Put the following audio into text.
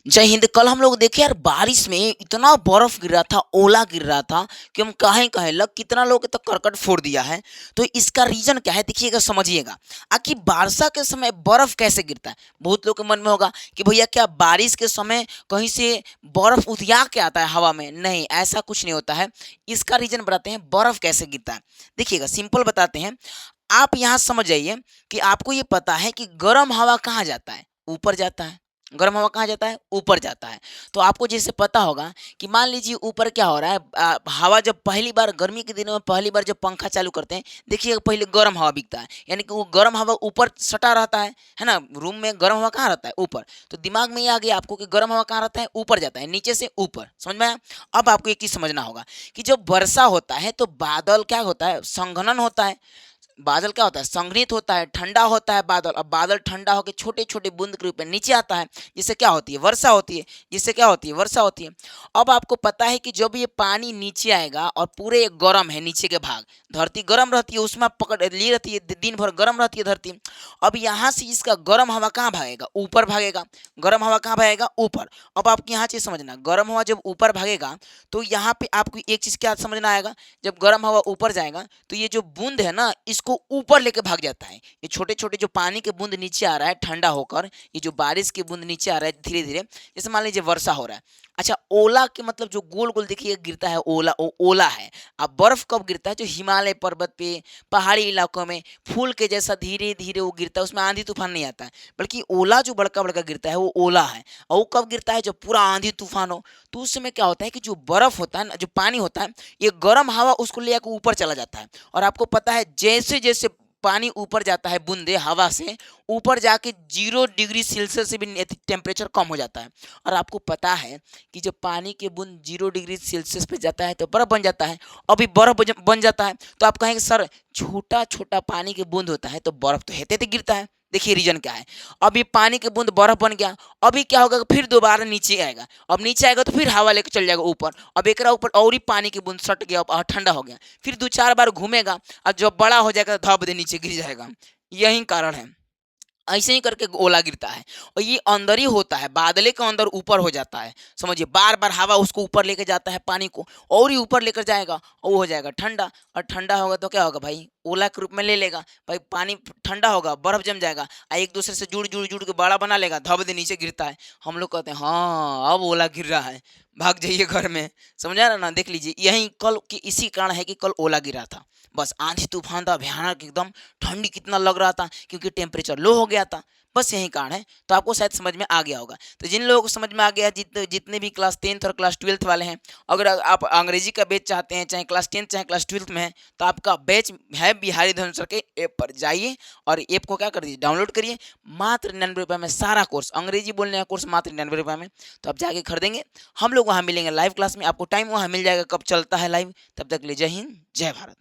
जय हिंद। कल हम लोग देखे यार, बारिश में इतना बर्फ गिर रहा था, ओला गिर रहा था कि हम कहें कहें लग कितना लोग तो करकट फोड़ दिया है। तो इसका रीजन क्या है, देखिएगा, समझिएगा। आखिर वर्षा के समय बर्फ कैसे गिरता है? बहुत लोग के मन में होगा कि भैया क्या बारिश के समय कहीं से बर्फ उधिया के आता है हवा में? नहीं, ऐसा कुछ नहीं होता है। इसका रीजन बताते हैं बर्फ कैसे गिरता है। देखिएगा, सिंपल बताते हैं। आप यहाँ समझ जाइए कि आपको ये पता है कि गर्म हवा कहाँ जाता है? ऊपर जाता है। गर्म हवा कहाँ जाता है? ऊपर जाता है। तो आपको जैसे पता होगा कि मान लीजिए ऊपर क्या हो रहा है, हवा जब पहली बार गर्मी के दिनों में पहली बार जब पंखा चालू करते हैं, देखिए पहले गर्म हवा बिकता है, यानी कि वो गर्म हवा ऊपर सटा रहता है ना। रूम में गर्म हवा कहाँ रहता है? ऊपर। तो दिमाग में ये आ गया आपको कि गर्म हवा कहाँ रहता है? ऊपर जाता है, नीचे से ऊपर। समझ में आया? अब आपको एक चीज समझना होगा कि जब वर्षा होता है तो बादल क्या होता है? संघनन होता है। बादल क्या होता है? संघनित होता है, ठंडा होता है बादल। अब बादल ठंडा होकर छोटे छोटे बूंद के रूप में नीचे आता है, जिससे क्या होती है? वर्षा होती है। जिससे क्या होती है? वर्षा होती है। अब आपको पता है कि जब ये पानी नीचे आएगा और पूरे गर्म है नीचे के भाग, धरती गर्म रहती है, उसमें पकड़ ली रहती है, दिन भर गर्म रहती है धरती। अब यहाँ से इसका गर्म हवा कहाँ भागेगा? ऊपर भागेगा। गर्म हवा कहाँ भागेगा? ऊपर। अब आपको यहाँ चीज समझना, गर्म हवा जब ऊपर भागेगा तो यहाँ पे आपको एक चीज क्या समझना आएगा, जब गर्म हवा ऊपर जाएगा तो ये जो बूंद है ना, इसको ऊपर लेके भाग जाता है। ये छोटे छोटे जो पानी के बूंद नीचे आ रहा है ठंडा होकर, ये जो बारिश के बूंद नीचे आ रहा है धीरे धीरे, जैसे मान लीजिए वर्षा हो रहा है। अच्छा, ओला के मतलब जो गोल गोल देखिए गिरता है, ओला ओला है। अब बर्फ कब गिरता है? जो हिमालय पर्वत पे, पहाड़ी इलाकों में फूल के जैसा धीरे धीरे वो गिरता है, उसमें आंधी तूफान नहीं आता है। बल्कि ओला जो बड़का बड़का गिरता है वो ओला है। और वो कब गिरता है? जब पूरा आंधी तूफान हो। तो उस समय क्या होता है कि जो बर्फ होता है ना, जो पानी होता है, ये गर्म हवा उसको ले आकर ऊपर चला जाता है। और आपको पता है जैसे जैसे पानी ऊपर जाता है, बूंदे हवा से ऊपर जाके 0 डिग्री सेल्सियस से भी टेम्परेचर कम हो जाता है। और आपको पता है कि जब पानी के बूंद 0 डिग्री सेल्सियस पे जाता है तो बर्फ बन जाता है। अभी बर्फ बन जाता है तो आप कहेंगे सर, छोटा छोटा पानी के बूंद होता है तो बर्फ तो हेते गिरता है। देखिए रीजन क्या है। अभी पानी के बूंद बर्फ बन गया, अभी क्या होगा, फिर दोबारा नीचे आएगा। अब नीचे आएगा तो फिर हवा लेकर चल जाएगा ऊपर। अब एक ऊपर और ही पानी की बूंद सट गया, अब ठंडा हो गया। फिर 2 4 बार घूमेगा और जब बड़ा हो जाएगा तो धब दे नीचे गिर जाएगा। यही कारण है। ऐसे ही करके ओला गिरता है। और ये अंदर ही होता है, बादले के अंदर ऊपर हो जाता है। समझिए, बार बार हवा उसको ऊपर लेके जाता है, पानी को और ही ऊपर लेकर जाएगा और वो हो जाएगा ठंडा। और ठंडा होगा तो क्या होगा भाई? ओला के रूप में ले लेगा भाई, पानी ठंडा होगा, बर्फ जम जाएगा, एक दूसरे से जुड़ जुड़ जुड़ के बड़ा बना लेगा, धब दे नीचे गिरता है। हम लोग कहते हैं हाँ अब ओला गिर रहा है, भाग जाइए घर में। समझा रहा ना? देख लीजिए, यही कल की इसी कारण है कि कल ओला गिरा था। बस आंधी तूफान था भयानक एकदम, ठंडी कितना लग रहा था क्योंकि टेम्परेचर लो हो गया था। बस यही कारण है। तो आपको शायद समझ में आ गया होगा। तो जिन लोगों को समझ में आ गया, जितने जितने भी क्लास 10th और क्लास 12th वाले हैं, अगर आप अंग्रेजी का बैच चाहते हैं, चाहे क्लास 10th चाहे क्लास 12th में है, तो आपका बैच है बिहारी धन सर के ऐप पर जाइए और ऐप को क्या कर दीजिए, डाउनलोड करिए। मात्र 99 रुपये में सारा कोर्स, अंग्रेजी बोलने का कोर्स मात्र 99 रुपये में। तो आप जाके खरीदेंगे, हम लोग वहाँ मिलेंगे लाइव क्लास में। आपको टाइम वहाँ मिल जाएगा कब चलता है लाइव। तब तक ले जय हिंद, जय भारत।